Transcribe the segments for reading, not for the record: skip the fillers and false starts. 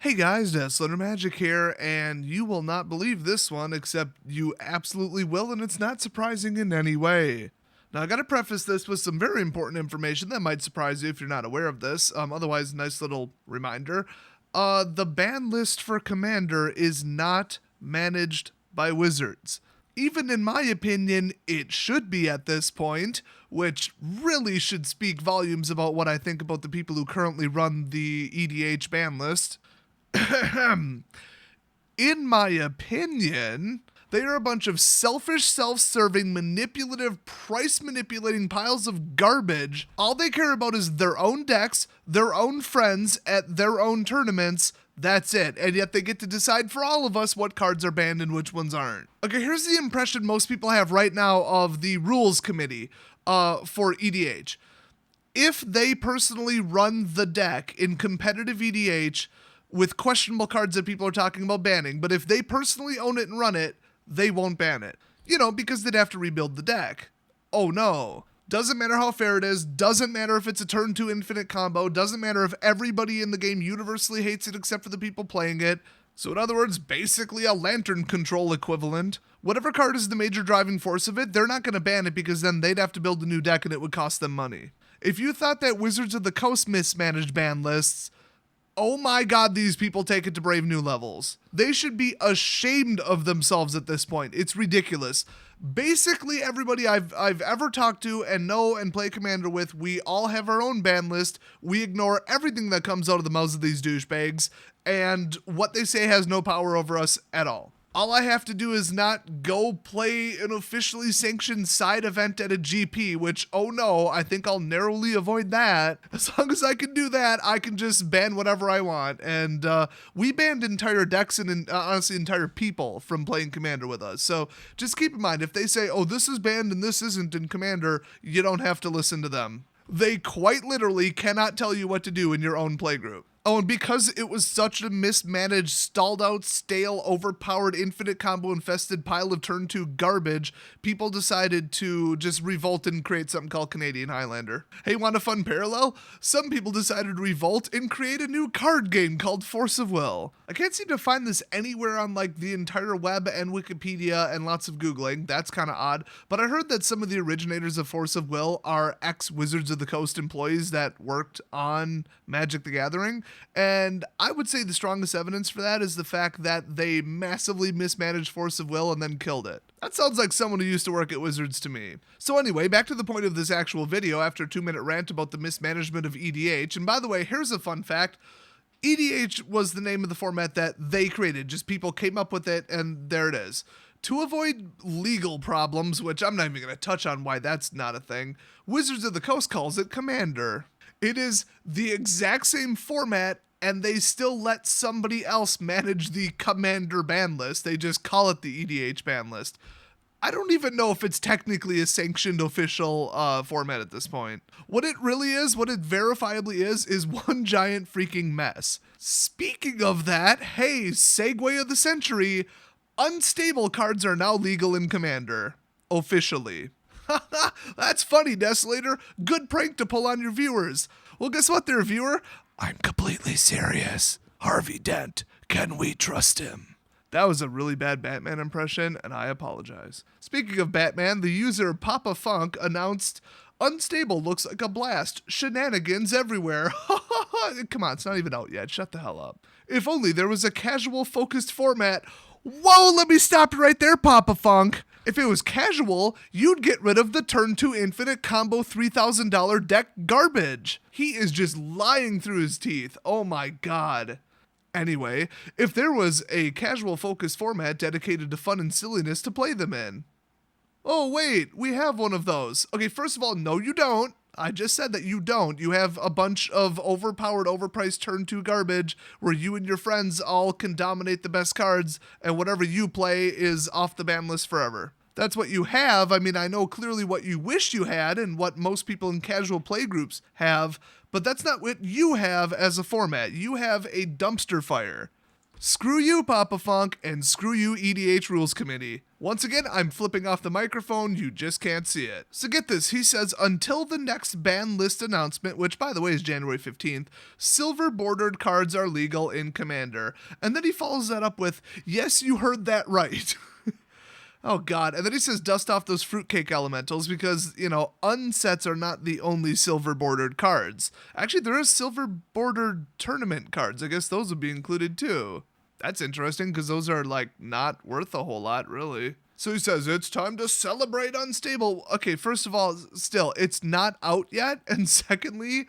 Hey guys, Slender Magic here, and you will not believe this one, except you absolutely will, and it's not surprising in any way. Now, I gotta preface this with some very important information that might surprise you if you're not aware of this. Otherwise, nice little reminder. The ban list for Commander is not managed by Wizards. Even in my opinion, it should be at this point, which really should speak volumes about what I think about the people who currently run the EDH ban list. In my opinion, they are a bunch of selfish, self-serving, manipulative, price-manipulating piles of garbage. All they care about is their own decks, their own friends at their own tournaments. That's it. And yet they get to decide for all of us what cards are banned and which ones aren't. Okay, here's the impression most people have right now of the rules committee for EDH. If they personally run the deck in competitive EDH with questionable cards that people are talking about banning, but if they personally own it and run it, they won't ban it. You know, because they'd have to rebuild the deck. Oh no. Doesn't matter how fair it is, doesn't matter if it's a turn 2 infinite combo, doesn't matter if everybody in the game universally hates it except for the people playing it. So in other words, basically a lantern control equivalent. Whatever card is the major driving force of it, they're not going to ban it because then they'd have to build a new deck and it would cost them money. If you thought that Wizards of the Coast mismanaged ban lists, oh my god, these people take it to brave new levels. They should be ashamed of themselves at this point. It's ridiculous. Basically, everybody I've ever talked to and know and play Commander with, we all have our own ban list. We ignore everything that comes out of the mouths of these douchebags, and what they say has no power over us at all. All I have to do is not go play an officially sanctioned side event at a GP, which, oh no, I think I'll narrowly avoid that. As long as I can do that, I can just ban whatever I want. And we banned entire decks and honestly entire people from playing Commander with us. So just keep in mind, if they say, oh, this is banned and this isn't in Commander, you don't have to listen to them. They quite literally cannot tell you what to do in your own playgroup. Oh, and because it was such a mismanaged, stalled out, stale, overpowered, infinite combo infested pile of turn 2 garbage, people decided to just revolt and create something called Canadian Highlander. Hey, want a fun parallel? Some people decided to revolt and create a new card game called Force of Will. I can't seem to find this anywhere on like the entire web and Wikipedia and lots of Googling. That's kind of odd. But I heard that some of the originators of Force of Will are ex-Wizards of the Coast employees that worked on Magic the Gathering. And I would say the strongest evidence for that is the fact that they massively mismanaged Force of Will and then killed it. That sounds like someone who used to work at Wizards to me. So anyway, back to the point of this actual video after a 2-minute rant about the mismanagement of EDH. And by the way, here's a fun fact. EDH was the name of the format that they created. Just people came up with it and there it is. To avoid legal problems, which I'm not even going to touch on why that's not a thing, Wizards of the Coast calls it Commander. It is the exact same format, and they still let somebody else manage the Commander ban list. They just call it the EDH ban list. I don't even know if it's technically a sanctioned official format at this point. What it really is, what it verifiably is one giant freaking mess. Speaking of that, hey, segue of the century, unstable cards are now legal in Commander. Officially. That's funny, Desolator. Good prank to pull on your viewers. Well, guess what there, viewer? I'm completely serious. Harvey Dent, can we trust him? That was a really bad Batman impression, and I apologize. Speaking of Batman, the user Papa Funk announced, unstable looks like a blast. Shenanigans everywhere. Come on, it's not even out yet. Shut the hell up. If only there was a casual focused format. Whoa, let me stop you right there, Papa Funk. If it was casual, you'd get rid of the turn 2 infinite combo $3,000 deck garbage. He is just lying through his teeth. Oh my god. Anyway, if there was a casual focused format dedicated to fun and silliness to play them in. Oh wait, we have one of those. Okay, first of all, no you don't. I just said that you don't. You have a bunch of overpowered, overpriced turn 2 garbage where you and your friends all can dominate the best cards and whatever you play is off the ban list forever. That's what you have. I mean, I know clearly what you wish you had and what most people in casual play groups have, but that's not what you have as a format. You have a dumpster fire. Screw you, Papa Funk, and screw you, EDH Rules Committee. Once again, I'm flipping off the microphone, you just can't see it. So get this, he says, until the next ban list announcement, which by the way is January 15th, silver bordered cards are legal in Commander. And then he follows that up with, yes, you heard that right. Oh god, and then he says dust off those fruitcake elementals because, unsets are not the only silver bordered cards. Actually, there are silver bordered tournament cards. I guess those would be included too. That's interesting because those are not worth a whole lot, really. So he says, it's time to celebrate Unstable. Okay, first of all, still, it's not out yet. And secondly,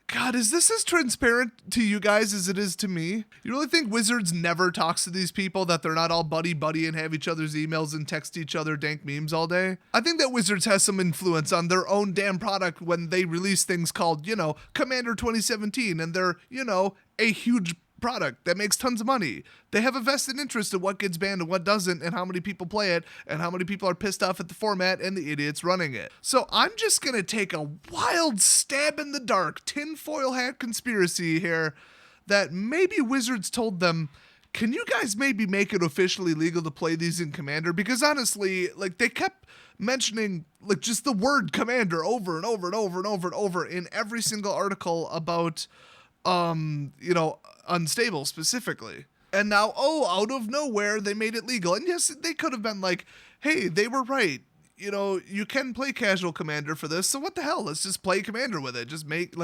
God, is this as transparent to you guys as it is to me? You really think Wizards never talks to these people, that they're not all buddy-buddy and have each other's emails and text each other dank memes all day? I think that Wizards has some influence on their own damn product when they release things called, Commander 2017, and they're, a huge product that makes tons of money. They have a vested interest in what gets banned and what doesn't, and how many people play it, and how many people are pissed off at the format and the idiots running it. So I'm just gonna take a wild stab in the dark tinfoil hat conspiracy here that maybe Wizards told them, can you guys maybe make it officially legal to play these in Commander? Because honestly, they kept mentioning just the word Commander over and over and over and over and over in every single article about Unstable specifically. And now, out of nowhere, they made it legal. And yes, they could have been like, hey, they were right. You can play casual Commander for this, so what the hell? Let's just play Commander with it. Just make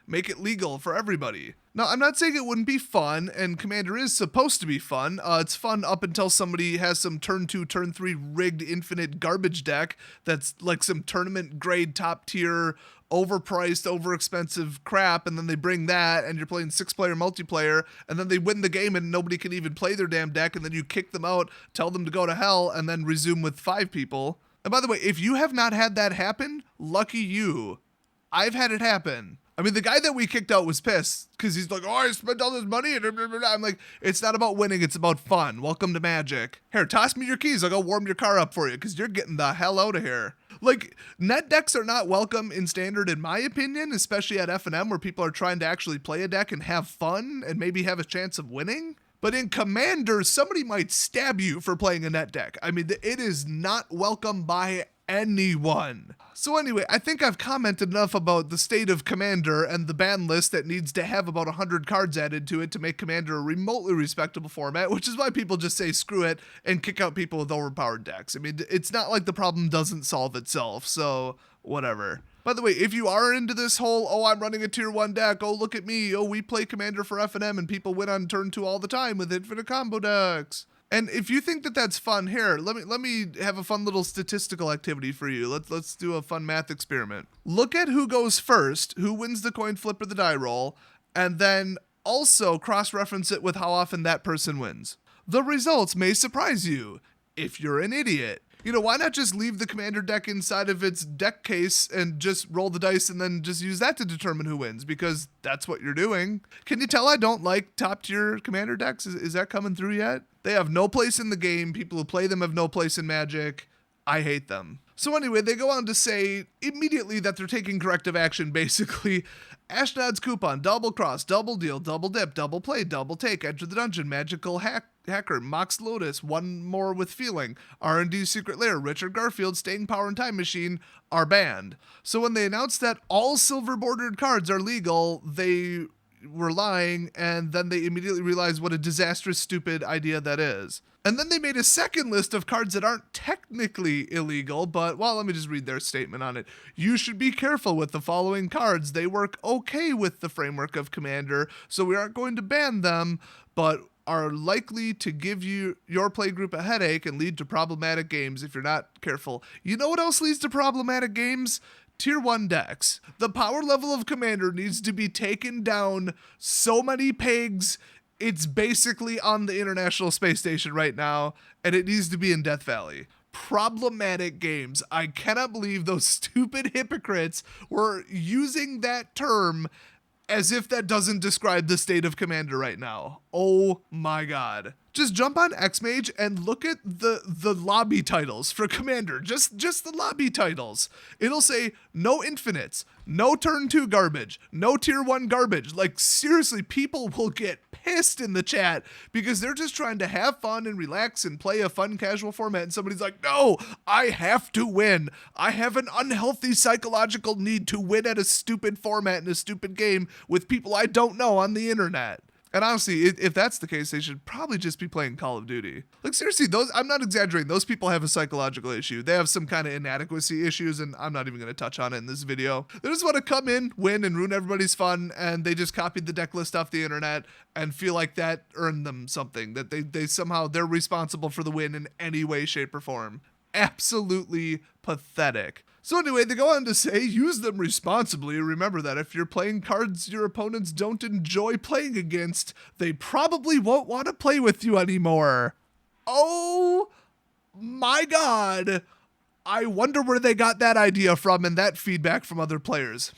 it legal for everybody. Now, I'm not saying it wouldn't be fun, and Commander is supposed to be fun. It's fun up until somebody has some turn 2, turn 3 rigged infinite garbage deck that's some tournament grade top tier overpriced, overexpensive crap, and then they bring that, and you're playing 6-player multiplayer, and then they win the game and nobody can even play their damn deck, and then you kick them out, tell them to go to hell, and then resume with 5 people. And by the way, if you have not had that happen, lucky you. I've had it happen. I mean, the guy that we kicked out was pissed because he's like, I spent all this money. And I'm like, it's not about winning. It's about fun. Welcome to Magic. Here, toss me your keys. I'll go warm your car up for you because you're getting the hell out of here. Net decks are not welcome in Standard, in my opinion, especially at F&M where people are trying to actually play a deck and have fun and maybe have a chance of winning. But in Commander, somebody might stab you for playing a net deck. I mean, it is not welcome by anyone. So anyway, I think I've commented enough about the state of Commander and the ban list that needs to have about 100 cards added to it to make Commander a remotely respectable format, which is why people just say screw it and kick out people with overpowered decks. I mean, it's not like the problem doesn't solve itself, so whatever. By the way, if you are into this whole, I'm running a tier 1 deck, look at me, we play Commander for F&M and people win on turn 2 all the time with infinite combo decks. And if you think that that's fun, here, let me have a fun little statistical activity for you. Let's do a fun math experiment. Look at who goes first, who wins the coin flip or the die roll, and then also cross-reference it with how often that person wins. The results may surprise you, if you're an idiot. Why not just leave the Commander deck inside of its deck case and just roll the dice and then just use that to determine who wins? Because that's what you're doing. Can you tell I don't like top tier Commander decks? Is that coming through yet? They have no place in the game. People who play them have no place in Magic. I hate them. So anyway, they go on to say immediately that they're taking corrective action, basically. Ashnod's Coupon, Double Cross, Double Deal, Double Dip, Double Play, Double Take, Enter the Dungeon, Magical Hacker, Mox Lotus, One More with Feeling, R&D Secret Lair, Richard Garfield, Staying Power and Time Machine are banned. So when they announced that all silver bordered cards are legal, they were lying, and then they immediately realized what a disastrous, stupid idea that is. And then they made a second list of cards that aren't technically illegal, but, let me just read their statement on it. You should be careful with the following cards. They work okay with the framework of Commander, so we aren't going to ban them, but are likely to give your playgroup a headache and lead to problematic games if you're not careful. You know what else leads to problematic games? Tier 1 decks. The power level of Commander needs to be taken down so many pegs. It's basically on the International Space Station right now, and it needs to be in Death Valley. Problematic games. I cannot believe those stupid hypocrites were using that term as if that doesn't describe the state of Commander right now. Oh my god. Just jump on Xmage and look at the lobby titles for Commander. Just the lobby titles. It'll say no infinites, no turn 2 garbage, no tier 1 garbage. Like seriously, people will get pissed in the chat because they're just trying to have fun and relax and play a fun casual format, and somebody's like, no, I have to win. I have an unhealthy psychological need to win at a stupid format in a stupid game with people I don't know on the internet. And honestly, if that's the case, they should probably just be playing Call of Duty. Like seriously, I'm not exaggerating. Those people have a psychological issue. They have some kind of inadequacy issues, and I'm not even going to touch on it in this video. They just want to come in, win, and ruin everybody's fun, and they just copied the deck list off the internet and feel like that earned them something, that they somehow, they're responsible for the win in any way, shape, or form. Absolutely pathetic. So anyway, they go on to say, use them responsibly. Remember that if you're playing cards your opponents don't enjoy playing against, they probably won't want to play with you anymore. Oh my God. I wonder where they got that idea from and that feedback from other players.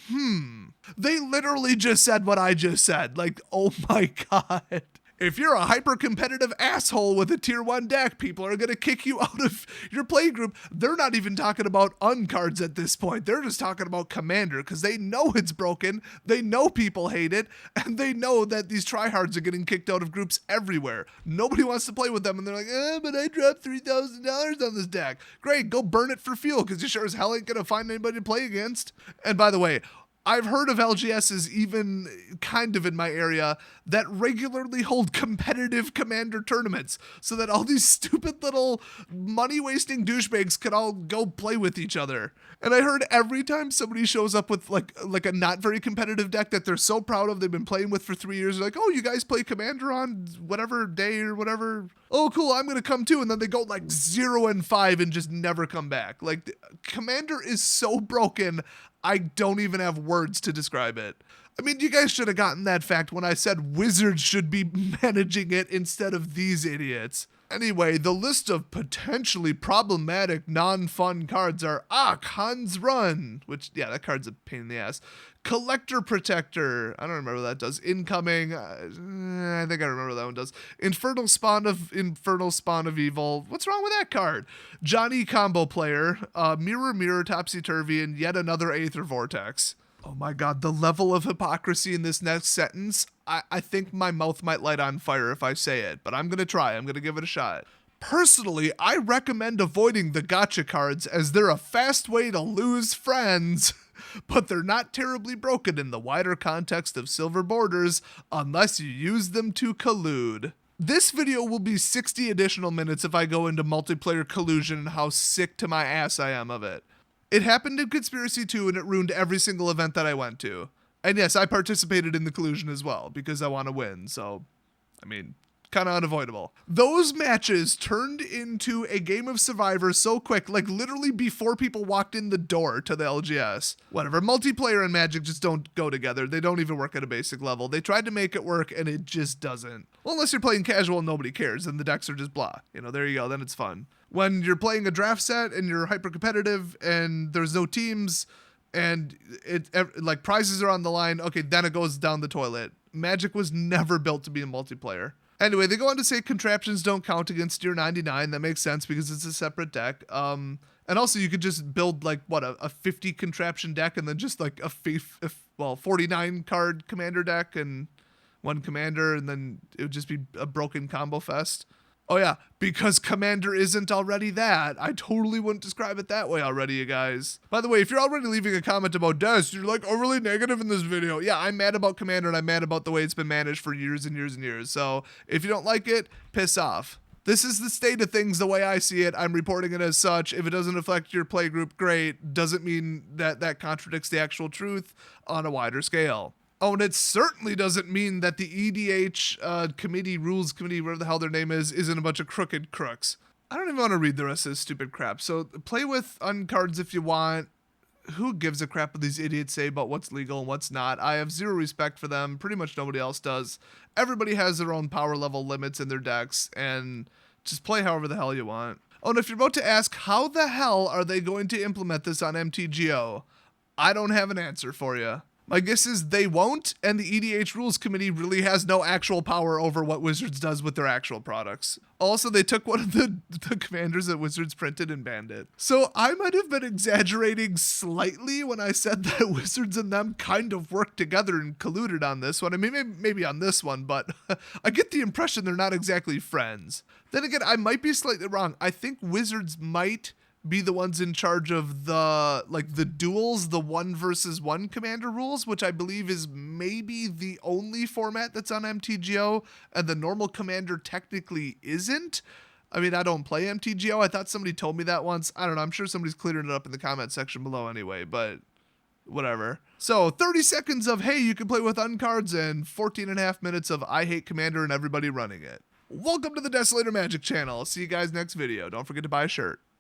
They literally just said what I just said. Like, oh my God. If you're a hyper-competitive asshole with a tier 1 deck, people are going to kick you out of your play group. They're not even talking about uncards at this point. They're just talking about Commander because they know it's broken, they know people hate it, and they know that these tryhards are getting kicked out of groups everywhere. Nobody wants to play with them, and they're like, but I dropped $3,000 on this deck. Great, go burn it for fuel because you sure as hell ain't going to find anybody to play against. And by the way, I've heard of LGSs even kind of in my area that regularly hold competitive Commander tournaments so that all these stupid little money-wasting douchebags can all go play with each other. And I heard every time somebody shows up with like a not very competitive deck that they're so proud of, they've been playing with for 3 years, they're like, oh, you guys play Commander on whatever day or whatever. Oh, cool, I'm going to come too. And then they go like 0-5 and just never come back. Like, Commander is so broken, I don't even have words to describe it. I mean, you guys should have gotten that fact when I said Wizards should be managing it instead of these idiots. Anyway, the list of potentially problematic non-fun cards are Khan's Run, which, yeah, that card's a pain in the ass. Collector Protector, I don't remember what that does. Incoming, I think I remember what that one does. Infernal Spawn of Evil, what's wrong with that card? Johnny Combo Player, Mirror Topsy-Turvy, and yet another Aether Vortex. Oh my God, the level of hypocrisy in this next sentence, I think my mouth might light on fire if I say it, but I'm going to try. I'm going to give it a shot. Personally, I recommend avoiding the gotcha cards as they're a fast way to lose friends, but they're not terribly broken in the wider context of Silver Borders unless you use them to collude. This video will be 60 additional minutes if I go into multiplayer collusion and how sick to my ass I am of it. It happened in Conspiracy 2 and it ruined every single event that I went to. And yes, I participated in the collusion as well because I want to win, so, I mean, kind of unavoidable. Those matches turned into a game of Survivor so quick, like literally before people walked in the door to the LGS. Whatever, multiplayer and Magic just don't go together. They don't even work at a basic level. They tried to make it work and it just doesn't. Well, unless you're playing casual and nobody cares and the decks are just blah. You know, there you go, then it's fun. When you're playing a draft set and you're hyper competitive and there's no teams and like prizes are on the line, okay, then it goes down the toilet. Magic was never built to be a multiplayer. Anyway, they go on to say contraptions don't count against tier 99. That makes sense because it's a separate deck. And also you could just build like a 50 contraption deck and then just like a 49 card commander deck and one commander, and then it would just be a broken combo fest. Oh yeah, because Commander isn't already that. I totally wouldn't describe it that way already, you guys. By the way, if you're already leaving a comment about Des, you're like overly negative in this video. Yeah, I'm mad about Commander and I'm mad about the way it's been managed for years and years and years. So if you don't like it, piss off. This is the state of things the way I see it. I'm reporting it as such. If it doesn't affect your playgroup, great. Doesn't mean that that contradicts the actual truth on a wider scale. Oh, and it certainly doesn't mean that the EDH rules committee, whatever the hell their name is, isn't a bunch of crooked crooks. I don't even want to read the rest of this stupid crap. So play with uncards if you want. Who gives a crap what these idiots say about what's legal and what's not? I have zero respect for them. Pretty much nobody else does. Everybody has their own power level limits in their decks, and just play however the hell you want. Oh, and if you're about to ask, how the hell are they going to implement this on MTGO? I don't have an answer for you. My guess is they won't, and the EDH Rules Committee really has no actual power over what Wizards does with their actual products. Also, they took one of the commanders that Wizards printed and banned it. So I might have been exaggerating slightly when I said that Wizards and them kind of worked together and colluded on this one. I mean, maybe on this one, but I get the impression they're not exactly friends. Then again, I might be slightly wrong. I think Wizards might be the ones in charge of the duels, the 1v1 commander rules, which I believe is maybe the only format that's on MTGO, and the normal commander technically isn't. I mean, I don't play MTGO. I thought somebody told me that once. I don't know. I'm sure somebody's clearing it up in the comment section below anyway, but whatever. So 30 seconds of, hey, you can play with uncards, and 14 and a half minutes of I hate commander and everybody running it. Welcome to the Desolator Magic channel. See you guys next video. Don't forget to buy a shirt.